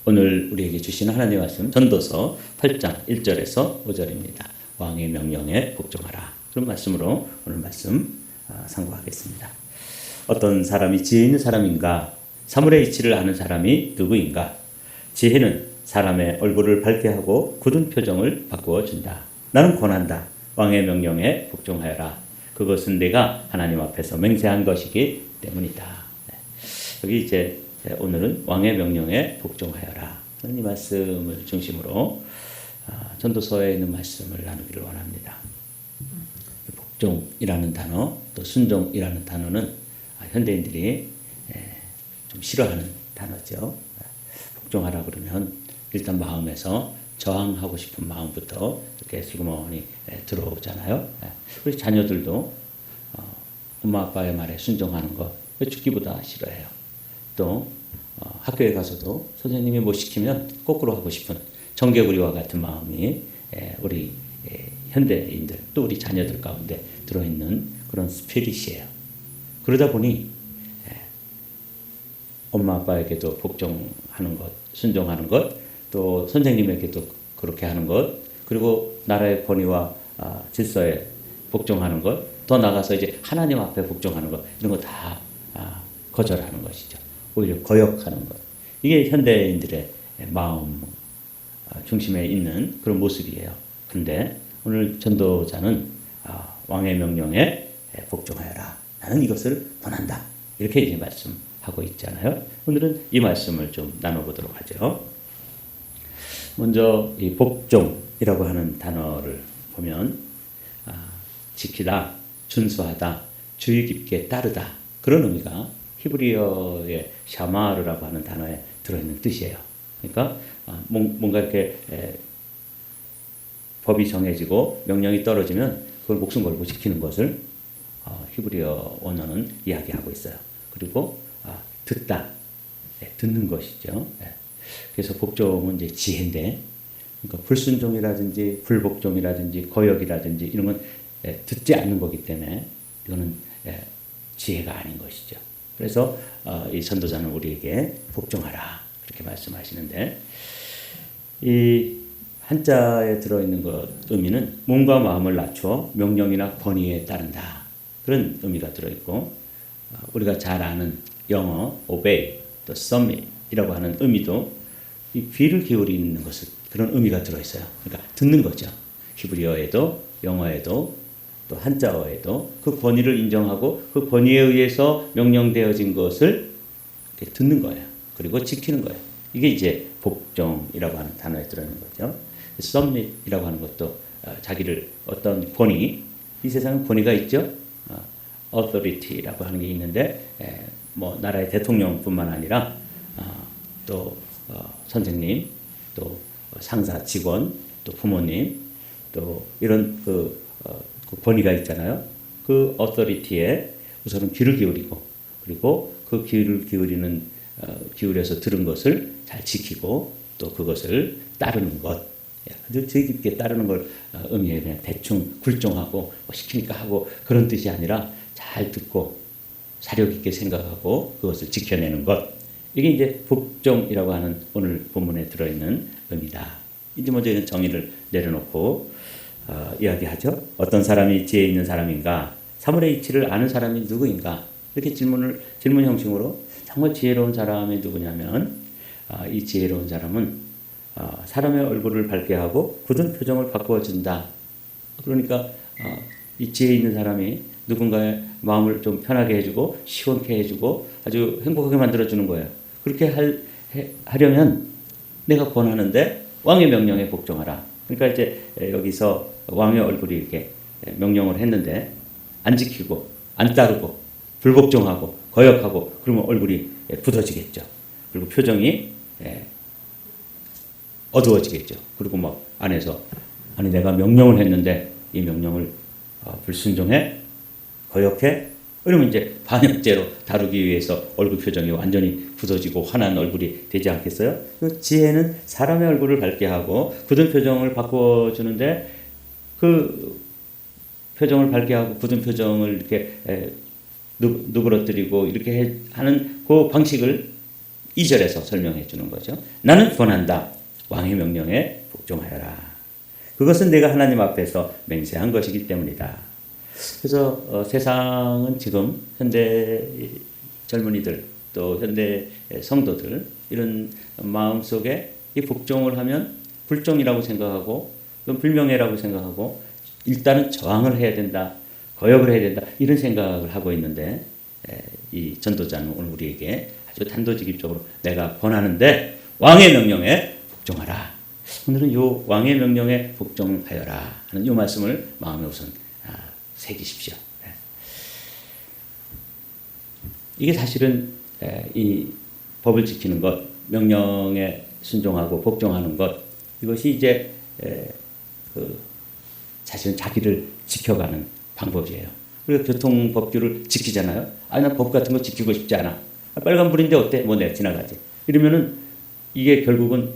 오늘 우리에게 주시는 하나님의 말씀 전도서 8장 1절에서 5절입니다. 왕의 명령에 복종하라. 그런 말씀으로 오늘 말씀 상고하겠습니다. 어떤 사람이 지혜 있는 사람인가? 사물의 이치를 아는 사람이 누구인가? 지혜는 사람의 얼굴을 밝게 하고 굳은 표정을 바꾸어 준다. 나는 권한다. 왕의 명령에 복종하여라. 그것은 내가 하나님 앞에서 맹세한 것이기 때문이다. 여기 이제 오늘은 왕의 명령에 복종하여라. 이 말씀을 중심으로 전도서에 있는 말씀을 나누기를 원합니다. 복종이라는 단어, 또 순종이라는 단어는 현대인들이 좀 싫어하는 단어죠. 복종하라 그러면 일단 마음에서 저항하고 싶은 마음부터 이렇게 슬그머니 들어오잖아요. 우리 자녀들도 엄마 아빠의 말에 순종하는 거 죽기보다 싫어해요. 또 학교에 가서도 선생님이 뭐 시키면 거꾸로 하고 싶은 정개구리와 같은 마음이 우리 현대인들 또 우리 자녀들 가운데 들어있는 그런 스피릿이에요. 그러다 보니 엄마 아빠에게도 복종하는 것, 순종하는 것, 또 선생님에게도 그렇게 하는 것, 그리고 나라의 권위와 질서에 복종하는 것, 더 나가서 이제 하나님 앞에 복종하는 것, 이런 거 다 거절하는 것이죠. 오히려 거역하는 것. 이게 현대인들의 마음 중심에 있는 그런 모습이에요. 근데 오늘 전도자는 왕의 명령에 복종하여라. 나는 이것을 권한다. 이렇게 이제 말씀하고 있잖아요. 오늘은 이 말씀을 좀 나눠보도록 하죠. 먼저 이 복종이라고 하는 단어를 보면 지키다, 준수하다, 주의 깊게 따르다 그런 의미가 히브리어의 샤마르라고 하는 단어에 들어있는 뜻이에요. 그러니까 뭔가 이렇게 법이 정해지고 명령이 떨어지면 그걸 목숨 걸고 지키는 것을 히브리어 원어는 이야기하고 있어요. 그리고 듣다, 듣는 것이죠. 그래서 복종은 이제 지혜인데, 그러니까 불순종이라든지 불복종이라든지 거역이라든지 이런 건 듣지 않는 거기 때문에 이거는 지혜가 아닌 것이죠. 그래서 이 전도자는 우리에게 복종하라 그렇게 말씀하시는데, 이 한자에 들어있는 것 의미는 몸과 마음을 낮추어 명령이나 권위에 따른다 그런 의미가 들어있고, 우리가 잘 아는 영어 obey 또 submit이라고 하는 의미도 이 귀를 기울이는 것을 그런 의미가 들어있어요. 그러니까 듣는 거죠. 히브리어에도 영어에도 또 한자어에도 그 권위를 인정하고 그 권위에 의해서 명령되어진 것을 듣는 거예요. 그리고 지키는 거예요. 이게 이제 복종이라고 하는 단어에 들어있는 거죠. submit이라고 하는 것도 자기를 어떤 권위, 이 세상은 권위가 있죠. authority라고 하는 게 있는데 뭐 나라의 대통령뿐만 아니라 또 선생님, 또 상사, 직원, 또 부모님, 또 이런 그 권위가 있잖아요. 그 authority에 우선은 귀를 기울이고, 그리고 그 귀를 기울여서 들은 것을 잘 지키고 또 그것을 따르는 것, 아주 주의 깊게 따르는 걸 의미해요. 그냥 대충 굴종하고 뭐 시키니까 하고 그런 뜻이 아니라 잘 듣고 사려 깊게 생각하고 그것을 지켜내는 것. 이게 이제 복종이라고 하는 오늘 본문에 들어있는 의미다. 이제 먼저 이런 정의를 내려놓고 이야기하죠. 어떤 사람이 지혜 있는 사람인가? 사물의 이치를 아는 사람이 누구인가? 이렇게 질문 형식으로 정말 지혜로운 사람이 누구냐면 이 지혜로운 사람은 사람의 얼굴을 밝게 하고 굳은 표정을 바꾸어 준다. 그러니까 이 지혜 있는 사람이 누군가의 마음을 좀 편하게 해주고 시원케 해주고 아주 행복하게 만들어주는 거예요. 그렇게 하려면 내가 권하는데 왕의 명령에 복종하라. 그러니까 이제 여기서 왕의 얼굴이 이렇게 명령을 했는데 안 지키고 안 따르고 불복종하고 거역하고 그러면 얼굴이 굳어지겠죠. 그리고 표정이 어두워지겠죠. 그리고 막 안에서 아니 내가 명령을 했는데 이 명령을 불순종해 거역해 이러면 이제 반역죄로 다루기 위해서 얼굴 표정이 완전히 굳어지고 화난 얼굴이 되지 않겠어요? 그 지혜는 사람의 얼굴을 밝게 하고 굳은 표정을 바꿔주는데 그 표정을 밝게 하고 굳은 표정을 이렇게 누그러뜨리고 이렇게 하는 그 방식을 2절에서 설명해 주는 거죠. 나는 권한다. 왕의 명령에 복종하여라. 그것은 내가 하나님 앞에서 맹세한 것이기 때문이다. 그래서 세상은 지금 현대 젊은이들 또 현대 성도들 이런 마음속에 이 복종을 하면 불종이라고 생각하고 불명예라고 생각하고 일단은 저항을 해야 된다. 거역을 해야 된다. 이런 생각을 하고 있는데 이 전도자는 오늘 우리에게 아주 단도직입적으로 내가 권하는데 왕의 명령에 복종하라. 오늘은 이 왕의 명령에 복종하여라 하는 이 말씀을 마음에 우선 새기십시오. 이게 사실은 이 법을 지키는 것, 명령에 순종하고 복종하는 것, 이것이 이제 사실은 자기를 지켜가는 방법이에요. 우리가 교통법규를 지키잖아요. 난 법 같은 거 지키고 싶지 않아. 빨간불인데 어때? 뭐 내가 지나가지. 이러면은 이게 결국은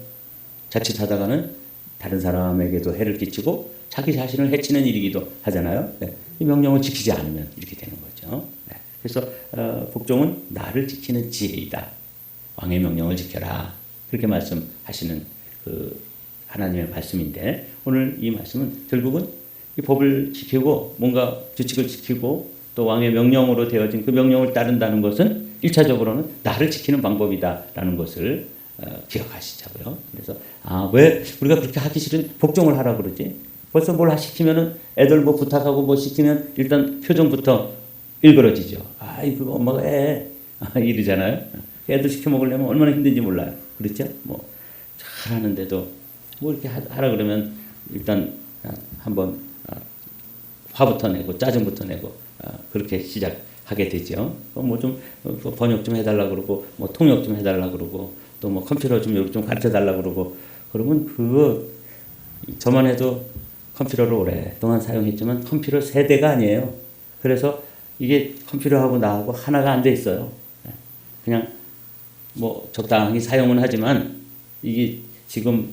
자칫하다가는 다른 사람에게도 해를 끼치고 자기 자신을 해치는 일이기도 하잖아요. 이 명령을 지키지 않으면 이렇게 되는 거죠. 그래서 복종은 나를 지키는 지혜이다. 왕의 명령을 지켜라. 그렇게 말씀하시는 그 하나님의 말씀인데 오늘 이 말씀은 결국은 이 법을 지키고 뭔가 규칙을 지키고 또 왕의 명령으로 되어진 그 명령을 따른다는 것은 1차적으로는 나를 지키는 방법이다라는 것을 기억하시자고요. 그래서 왜 우리가 그렇게 하기 싫은 복종을 하라 그러지? 벌써 뭘 시키면은 애들 뭐 부탁하고 뭐 시키면 일단 표정부터 일그러지죠. 이거 엄마가 해. 이러잖아요. 애들 시켜 먹으려면 얼마나 힘든지 몰라요. 그렇죠? 뭐 잘하는데도 뭐 이렇게 하라 그러면 일단 한번 화부터 내고 짜증부터 내고 그렇게 시작하게 되죠. 뭐 좀 번역 좀 해달라 그러고 뭐 통역 좀 해달라 그러고 또 뭐 컴퓨터 좀 여기 좀 가르쳐 달라 그러고 그러면 그거 저만 해도 컴퓨터를 오랫동안 사용했지만 컴퓨터 세대가 아니에요. 그래서 이게 컴퓨터하고 나하고 하나가 안 돼 있어요. 그냥 뭐 적당히 사용은 하지만 이게 지금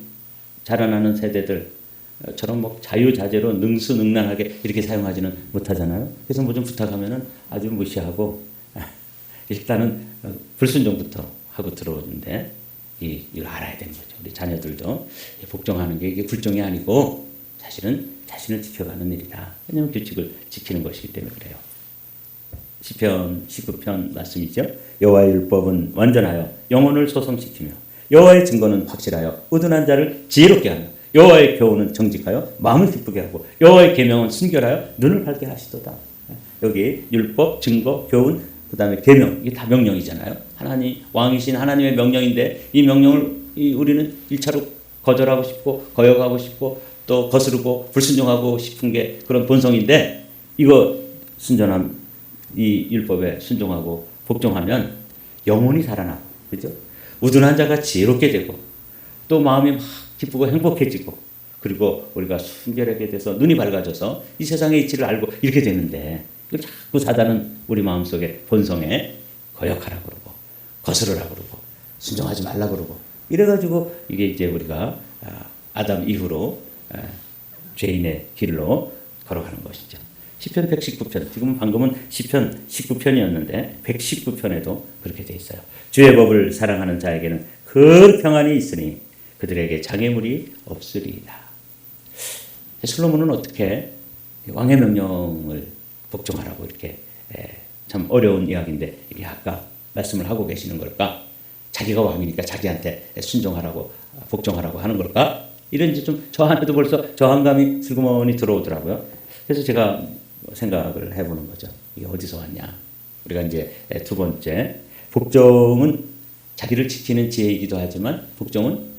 자라나는 세대들처럼 뭐 자유자재로 능수능란하게 이렇게 사용하지는 못하잖아요. 그래서 뭐 좀 부탁하면은 아주 무시하고 일단은 불순종부터 하고 들어오는데 이걸 알아야 되는 거죠. 우리 자녀들도 복종하는 게 이게 불종이 아니고 사실은 자신을 지켜가는 일이다. 왜냐하면 규칙을 지키는 것이기 때문에 그래요. 시편 19편 말씀이죠. 여호와의 율법은 완전하여 영혼을 소성시키며 여호와의 증거는 확실하여 의둔한 자를 지혜롭게 하며 여호와의 교훈은 정직하여 마음을 기쁘게 하고 여호와의 계명은 순결하여 눈을 밝게 하시도다. 여기 율법, 증거, 교훈, 그 다음에 계명, 이게 다 명령이잖아요. 하나님 왕이신 하나님의 명령인데 이 명령을 우리는 1차로 거절하고 싶고 거역하고 싶고 또 거스르고 불순종하고 싶은 게 그런 본성인데 이거 순전함 이 율법에 순종하고 복종하면 영혼이 살아나고 그죠? 우둔한 자가 지혜롭게 되고 또 마음이 막 기쁘고 행복해지고 그리고 우리가 순결하게 돼서 눈이 밝아져서 이 세상의 이치를 알고 이렇게 되는데 이걸 자꾸 사단은 우리 마음속에 본성에 거역하라 그러고 거스르라 그러고 순종하지 말라 그러고 이래가지고 이게 이제 우리가 아담 이후로 죄인의 길로 걸어가는 것이죠. 시편 119편 지금 방금은 시편 19편이었는데 119편에도 그렇게 돼 있어요. 주의 법을 사랑하는 자에게는 큰 평안이 있으니 그들에게 장애물이 없으리이다. 솔로몬은 어떻게 왕의 명령을 복종하라고 이렇게 참 어려운 이야기인데 이게 아까 말씀을 하고 계시는 걸까? 자기가 왕이니까 자기한테 순종하라고 복종하라고 하는 걸까? 이런 이제 좀 저한테도 벌써 저항감이 슬그머니 들어오더라고요. 그래서 제가 생각을 해보는 거죠. 이게 어디서 왔냐? 우리가 이제 두 번째 복종은 자기를 지키는 지혜이기도 하지만 복종은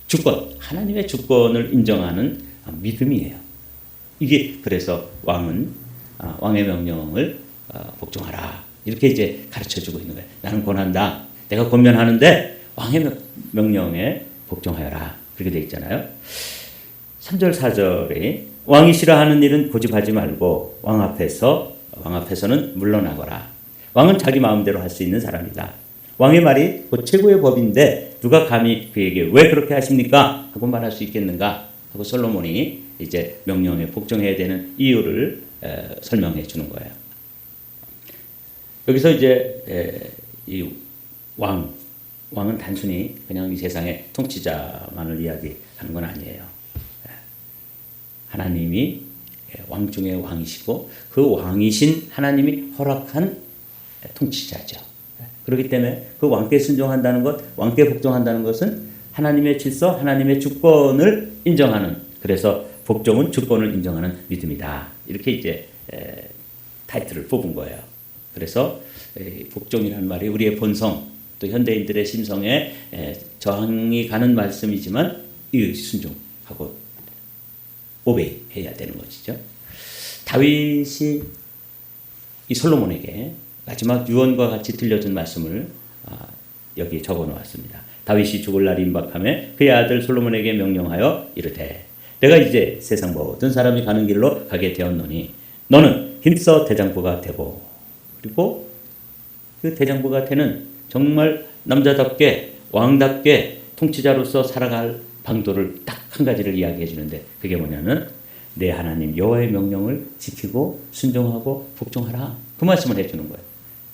주권, 하나님의 주권을 인정하는 믿음이에요. 이게 그래서 왕의 명령을 복종하라. 이렇게 이제 가르쳐주고 있는 거예요. 나는 권한다. 내가 권면하는데 왕의 명령에 복종하여라. 그렇게 돼 있잖아요. 3절 4절에 왕이 싫어하는 일은 고집하지 말고 왕 앞에서는 물러나거라. 왕은 자기 마음대로 할 수 있는 사람이다. 왕의 말이 곧 최고의 법인데 누가 감히 그에게 왜 그렇게 하십니까? 하고 말할 수 있겠는가? 하고 솔로몬이 이제 명령에 복종해야 되는 이유를 설명해 주는 거예요. 여기서 이제 이 왕, 왕은 단순히 그냥 이 세상의 통치자만을 이야기하는 건 아니에요. 하나님이 왕 중에 왕이시고 그 왕이신 하나님이 허락한 통치자죠. 그렇기 때문에 그 왕께 순종한다는 것, 왕께 복종한다는 것은 하나님의 질서, 하나님의 주권을 인정하는, 그래서 복종은 주권을 인정하는 믿음이다. 이렇게 이제 타이틀을 뽑은 거예요. 그래서 복종이라는 말이 우리의 본성, 또 현대인들의 심성에 저항이 가는 말씀이지만 이 순종하고 오베이 해야 되는 것이죠. 다윗이 이 솔로몬에게 마지막 유언과 같이 들려준 말씀을 여기에 적어 놓았습니다. 다윗이 죽을 날이 임박하며 그의 아들 솔로몬에게 명령하여 이르되 내가 이제 세상 모든 사람이 가는 길로 가게 되었노니 너는 힘써 대장부가 되고, 그리고 그 대장부가 되는 정말 남자답게 왕답게 통치자로서 살아갈 방도를 딱 한 가지를 이야기해 주는데 그게 뭐냐면 내 하나님 여호와의 명령을 지키고 순종하고 복종하라. 그 말씀을 해주는 거예요.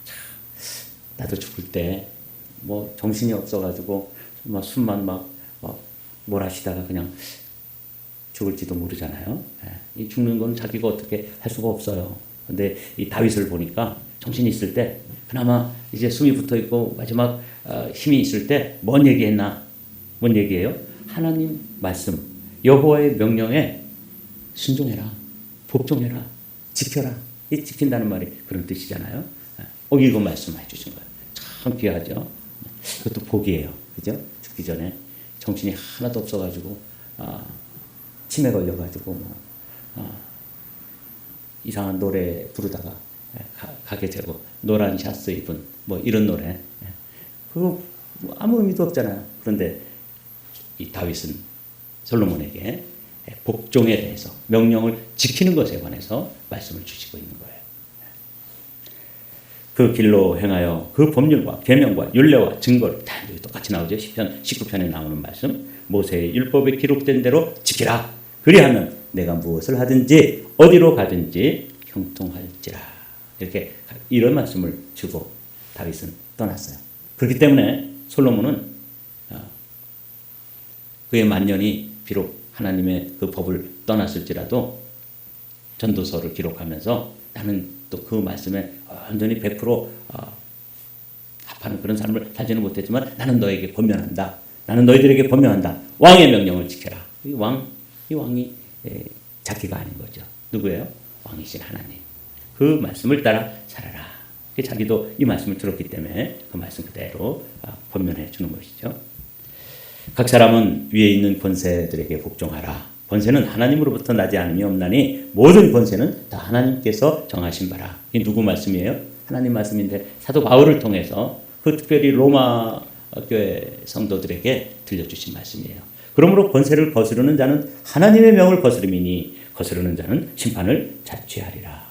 참, 나도 죽을 때 뭐 정신이 없어가지고 막 숨만 막 몰아쉬다가 그냥 죽을지도 모르잖아요. 이 죽는 건 자기가 어떻게 할 수가 없어요. 근데 이 다윗을 보니까 정신이 있을 때 그나마 이제 숨이 붙어 있고 마지막 힘이 있을 때 뭔 얘기했나? 뭔 얘기예요? 하나님 말씀, 여호와의 명령에 순종해라, 복종해라, 지켜라. 이 지킨다는 말이 그런 뜻이잖아요. 이거 말씀해 주신 거예요. 참 귀하죠. 그것도 복이에요. 그죠? 죽기 전에 정신이 하나도 없어가지고 치매 걸려가지고 이상한 노래 부르다가 가게 되고 노란 샤스 입은 이런 노래 그거 아무 의미도 없잖아요. 그런데 이 다윗은 솔로몬에게 복종에 대해서 명령을 지키는 것에 관해서 말씀을 주시고 있는 거예요. 그 길로 행하여 그 법률과 계명과 율례와 증거를 다 여기 똑같이 나오죠. 시편 19편에 나오는 말씀. 모세의 율법에 기록된 대로 지키라. 그리하면 내가 무엇을 하든지 어디로 가든지 형통할지라. 이렇게 이런 말씀을 주고 다윗은 떠났어요. 그렇기 때문에 솔로몬은 그의 만년이 비록 하나님의 그 법을 떠났을지라도 전도서를 기록하면서 나는 또 그 말씀에 완전히 100% 합하는 그런 삶을 살지는 못했지만 나는 너에게 권면한다. 나는 너희들에게 권면한다. 왕의 명령을 지켜라. 이 왕이 자기가 아닌 거죠. 누구예요? 왕이신 하나님. 그 말씀을 따라 살아라. 자기도 이 말씀을 들었기 때문에 그 말씀 그대로 권면해 주는 것이죠. 각 사람은 위에 있는 권세들에게 복종하라. 권세는 하나님으로부터 나지 않음이 없나니 모든 권세는 다 하나님께서 정하신 바라. 이게 누구 말씀이에요? 하나님 말씀인데 사도 바울을 통해서 그 특별히 로마 교회 성도들에게 들려주신 말씀이에요. 그러므로 권세를 거스르는 자는 하나님의 명을 거스름이니 거스르는 자는 심판을 자취하리라.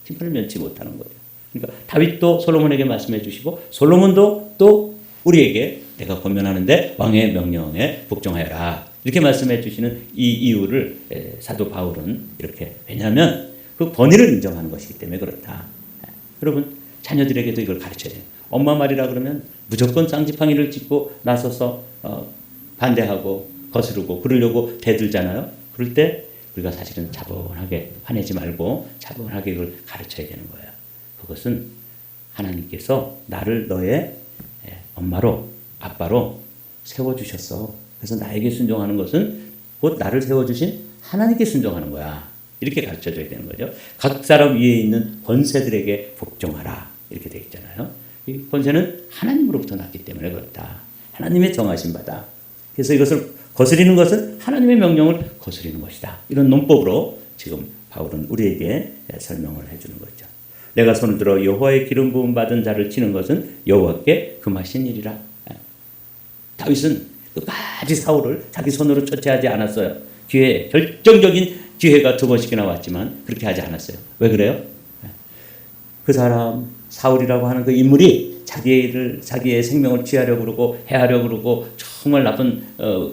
심판을 면치 못하는 거예요. 그러니까 다윗도 솔로몬에게 말씀해 주시고 솔로몬도 또 우리에게 내가 권면하는데 왕의 명령에 복종하여라. 이렇게 말씀해 주시는 이 이유를 사도 바울은 이렇게, 왜냐하면 그 권위를 인정하는 것이기 때문에 그렇다. 여러분 자녀들에게도 이걸 가르쳐야 돼요. 엄마 말이라 그러면 무조건 쌍지팡이를 짚고 나서서 반대하고 거스르고 그러려고 대들잖아요. 그럴 때 우리가 사실은 차분하게 화내지 말고 차분하게 이걸 가르쳐야 되는 거예요. 그것은 하나님께서 나를 너의 엄마로 아빠로 세워주셨어. 그래서 나에게 순종하는 것은 곧 나를 세워주신 하나님께 순종하는 거야. 이렇게 가르쳐줘야 되는 거죠. 각 사람 위에 있는 권세들에게 복종하라. 이렇게 되어 있잖아요. 이 권세는 하나님으로부터 났기 때문에 그렇다. 하나님의 정하신 바다. 그래서 이것을 거스리는 것은 하나님의 명령을 거스리는 것이다. 이런 논법으로 지금 바울은 우리에게 설명을 해주는 거죠. 내가 손을 들어 여호와의 기름 부음 받은 자를 치는 것은 여호와께 금하신 일이라. 다윗은 끝까지 사울을 자기 손으로 처치하지 않았어요. 결정적인 기회가 2번씩이나 왔지만 그렇게 하지 않았어요. 왜 그래요? 그 사람 사울이라고 하는 그 인물이 자기의 생명을 취하려고 그러고 해하려고 그러고 정말 나쁜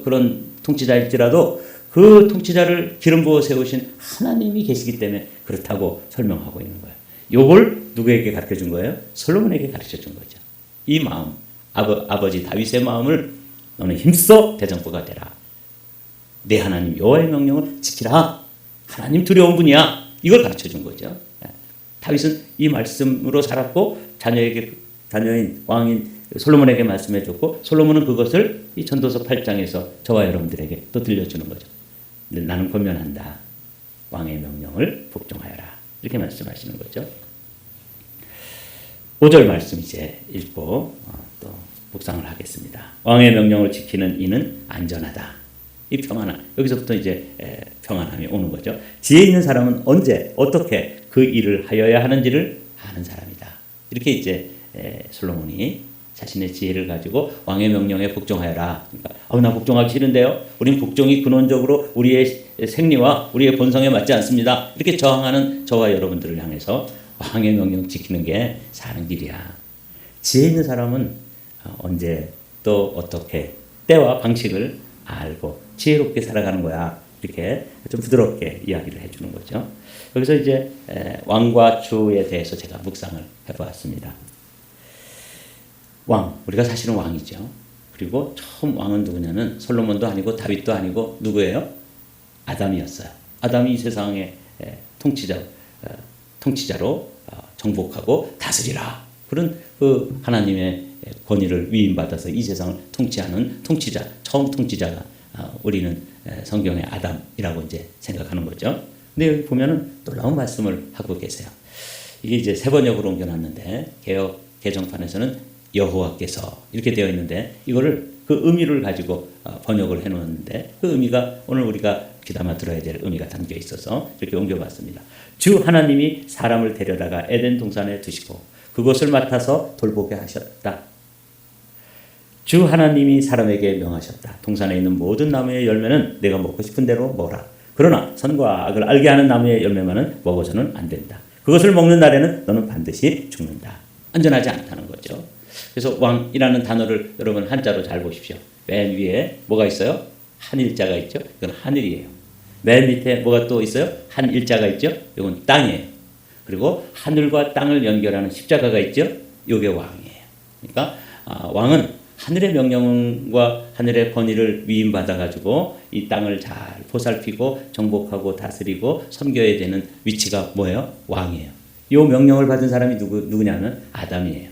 그런 통치자일지라도 그 통치자를 기름 부어 세우신 하나님이 계시기 때문에 그렇다고 설명하고 있는 거예요. 이걸 누구에게 가르쳐 준 거예요? 솔로몬에게 가르쳐 준 거죠. 이 마음, 아버지 다윗의 마음을 너는 힘써 대장부가 되라. 내 하나님 여호와의 명령을 지키라. 하나님 두려운 분이야. 이걸 가르쳐 준 거죠. 다윗은 이 말씀으로 살았고 자녀인 왕인 솔로몬에게 말씀해 줬고 솔로몬은 그것을 이 전도서 8장에서 저와 여러분들에게 또 들려주는 거죠. 나는 권면한다. 왕의 명령을 복종하여라. 이렇게 말씀하시는 거죠. 5절 말씀 이제 읽고 또 묵상을 하겠습니다. 왕의 명령을 지키는 이는 안전하다. 이 평안함. 여기서부터 이제 평안함이 오는 거죠. 지혜 있는 사람은 언제 어떻게 그 일을 하여야 하는지를 아는 사람이다. 이렇게 이제 솔로몬이 자신의 지혜를 가지고 왕의 명령에 복종하여라. 그러니까 나 복종하기 싫은데요. 우린 복종이 근원적으로 우리의 생리와 우리의 본성에 맞지 않습니다. 이렇게 저항하는 저와 여러분들을 향해서 왕의 명령 지키는 게 사는 길이야. 지혜 있는 사람은 언제 또 어떻게 때와 방식을 알고 지혜롭게 살아가는 거야. 이렇게 좀 부드럽게 이야기를 해주는 거죠. 여기서 이제 왕과 주에 대해서 제가 묵상을 해보았습니다. 왕, 우리가 사실은 왕이죠. 그리고 처음 왕은 누구냐면 솔로몬도 아니고 다윗도 아니고 누구예요? 아담이었어요. 아담이 이 세상의 통치자로 정복하고 다스리라. 그런 그 하나님의 권위를 위임받아서 이 세상을 통치하는 통치자, 처음 통치자가 우리는 성경의 아담이라고 이제 생각하는 거죠. 근데 여기 보면은 놀라운 말씀을 하고 계세요. 이게 이제 세 번역으로 옮겨놨는데 개정판에서는 여호와께서 이렇게 되어 있는데 이거를 그 의미를 가지고 번역을 해놓았는데 그 의미가 오늘 우리가 귀담아 들어야 될 의미가 담겨 있어서 이렇게 옮겨봤습니다. 주 하나님이 사람을 데려다가 에덴 동산에 두시고 그것을 맡아서 돌보게 하셨다. 주 하나님이 사람에게 명하셨다. 동산에 있는 모든 나무의 열매는 내가 먹고 싶은 대로 먹어라. 그러나 선과 악을 알게 하는 나무의 열매만은 먹어서는 안 된다. 그것을 먹는 날에는 너는 반드시 죽는다. 안전하지 않다는 거죠. 그래서 왕이라는 단어를 여러분 한자로 잘 보십시오. 맨 위에 뭐가 있어요? 한일자가 있죠. 이건 하늘이에요. 맨 밑에 뭐가 또 있어요? 한일자가 있죠. 이건 땅이에요. 그리고 하늘과 땅을 연결하는 십자가가 있죠. 이게 왕이에요. 그러니까 왕은 하늘의 명령과 하늘의 권위를 위임받아가지고 이 땅을 잘 보살피고 정복하고 다스리고 섬겨야 되는 위치가 뭐예요? 왕이에요. 이 명령을 받은 사람이 누구냐면 아담이에요.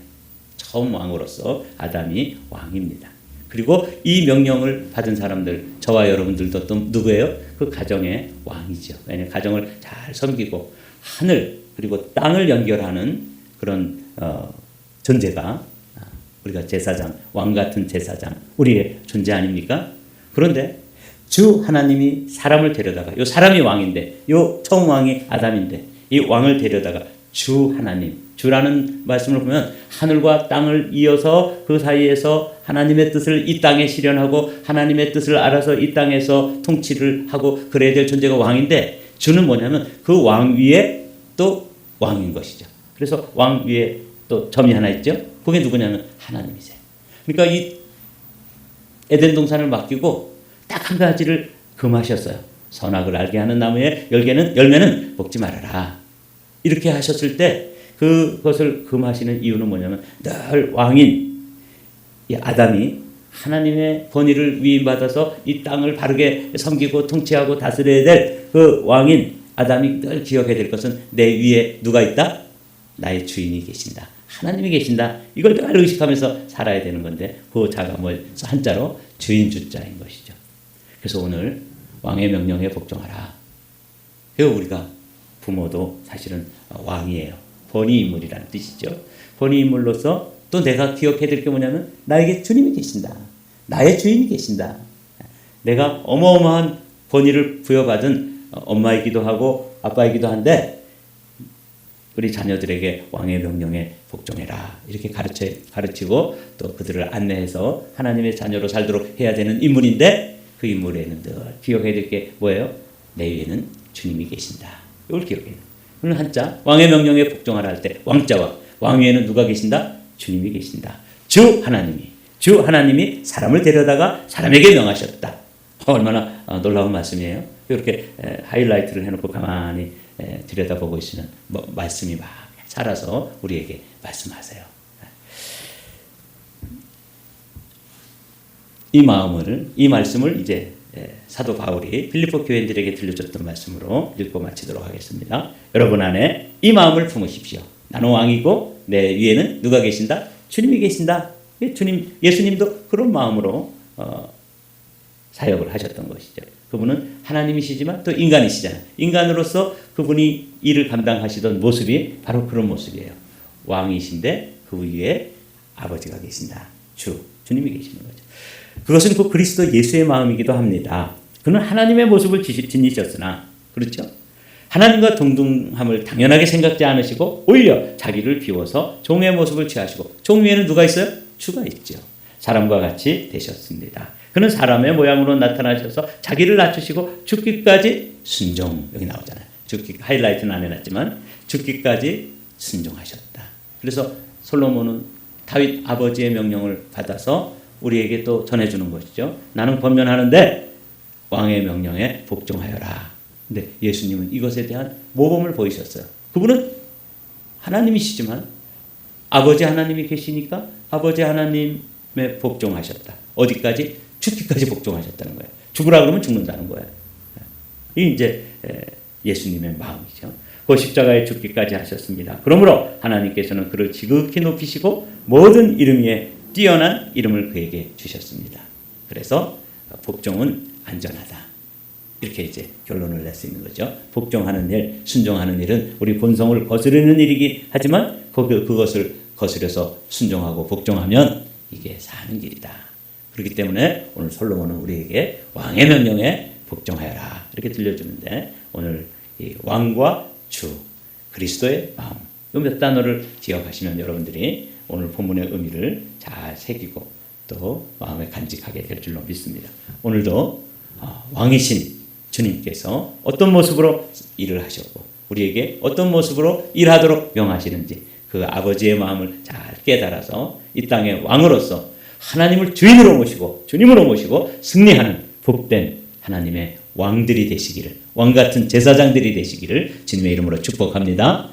처음 왕으로서 아담이 왕입니다. 그리고 이 명령을 받은 사람들, 저와 여러분들도 또 누구예요? 그 가정의 왕이죠. 왜냐하면 가정을 잘 섬기고 하늘 그리고 땅을 연결하는 그런 존재가 우리가 제사장, 왕 같은 제사장, 우리의 존재 아닙니까? 그런데 주 하나님이 사람을 데려다가 요 사람이 왕인데 요 처음 왕이 아담인데 이 왕을 데려다가 주 하나님, 주라는 말씀을 보면 하늘과 땅을 이어서 그 사이에서 하나님의 뜻을 이 땅에 실현하고 하나님의 뜻을 알아서 이 땅에서 통치를 하고 그래야 될 존재가 왕인데 주는 뭐냐면 그 왕 위에 또 왕인 것이죠. 그래서 왕 위에 또 점이 하나 있죠. 그게 누구냐면 하나님이세요. 그러니까 이 에덴 동산을 맡기고 딱 한 가지를 금하셨어요. 선악을 알게 하는 나무의 열매는 먹지 말아라. 이렇게 하셨을 때 그것을 금하시는 이유는 뭐냐면 늘 왕인 이 아담이 하나님의 권위를 위임받아서 이 땅을 바르게 섬기고 통치하고 다스려야 될 그 왕인 아담이 늘 기억해야 될 것은 내 위에 누가 있다? 나의 주인이 계신다. 하나님이 계신다. 이걸 늘 의식하면서 살아야 되는 건데 그 자가 뭐 한자로 주인 주자인 것이죠. 그래서 오늘 왕의 명령에 복종하라. 그리고 우리가 부모도 사실은 왕이에요. 권위인물이라는 뜻이죠. 권위인물로서 또 내가 기억해야 될 게 뭐냐면 나에게 주님이 계신다. 나의 주인이 계신다. 내가 어마어마한 권위를 부여받은 엄마이기도 하고 아빠이기도 한데 우리 자녀들에게 왕의 명령에 복종해라. 이렇게 가르치고 또 그들을 안내해서 하나님의 자녀로 살도록 해야 되는 인물인데 그 인물에는 늘 기억해야 될 게 뭐예요? 내 위에는 주님이 계신다. 이걸 기억해야 돼요. 오늘 한자 왕의 명령에 복종하라 할 때 왕자와 왕 위에는 누가 계신다? 주님이 계신다. 주 하나님이 사람을 데려다가 사람에게 명하셨다. 얼마나 놀라운 말씀이에요. 이렇게 하이라이트를 해놓고 가만히 들여다보고 있으면 말씀이 막 살아서 우리에게 말씀하세요. 이 마음을, 이 말씀을 이제 사도 바울이 빌립보 교인들에게 들려줬던 말씀으로 읽고 마치도록 하겠습니다. 여러분 안에 이 마음을 품으십시오. 나는 왕이고 내 위에는 누가 계신다? 주님이 계신다. 예수님도 그런 마음으로 사역을 하셨던 것이죠. 그분은 하나님이시지만 또 인간이시잖아요. 인간으로서 그분이 일을 감당하시던 모습이 바로 그런 모습이에요. 왕이신데 그 위에 아버지가 계신다. 주님이 계시는 거죠. 그것은 그 그리스도 예수의 마음이기도 합니다. 그는 하나님의 모습을 지니셨으나, 그렇죠? 하나님과 동등함을 당연하게 생각지 않으시고 오히려 자기를 비워서 종의 모습을 취하시고, 종 위에는 누가 있어요? 주가 있죠. 사람과 같이 되셨습니다. 그는 사람의 모양으로 나타나셔서 자기를 낮추시고 죽기까지 순종, 여기 나오잖아요. 하이라이트는 안 해놨지만 죽기까지 순종하셨다. 그래서 솔로몬은 다윗 아버지의 명령을 받아서 우리에게 또 전해주는 것이죠. 나는 권면하는데 왕의 명령에 복종하여라. 근데 예수님은 이것에 대한 모범을 보이셨어요. 그분은 하나님이시지만 아버지 하나님이 계시니까 아버지 하나님에 복종하셨다. 어디까지? 죽기까지 복종하셨다는 거예요. 죽으라 그러면 죽는다는 거예요. 이게 이제 예수님의 마음이죠. 그 십자가에 죽기까지 하셨습니다. 그러므로 하나님께서는 그를 지극히 높이시고 모든 이름 위에 뛰어난 이름을 그에게 주셨습니다. 그래서 복종은 안전하다. 이렇게 이제 결론을 낼 수 있는 거죠. 복종하는 일, 순종하는 일은 우리 본성을 거스르는 일이긴 하지만 그것을 거스려서 순종하고 복종하면 이게 사는 길이다. 그렇기 때문에 오늘 솔로몬은 우리에게 왕의 명령에 복종하여라 이렇게 들려주는데, 오늘 이 왕과 주, 그리스도의 마음, 이 몇 단어를 기억하시면 여러분들이 오늘 본문의 의미를 잘 새기고 또 마음에 간직하게 될 줄로 믿습니다. 오늘도 왕이신 주님께서 어떤 모습으로 일을 하셨고 우리에게 어떤 모습으로 일하도록 명하시는지 그 아버지의 마음을 잘 깨달아서 이 땅의 왕으로서 하나님을 주인으로 모시고 주님으로 모시고 승리하는 복된 하나님의 왕들이 되시기를, 왕 같은 제사장들이 되시기를 주님의 이름으로 축복합니다.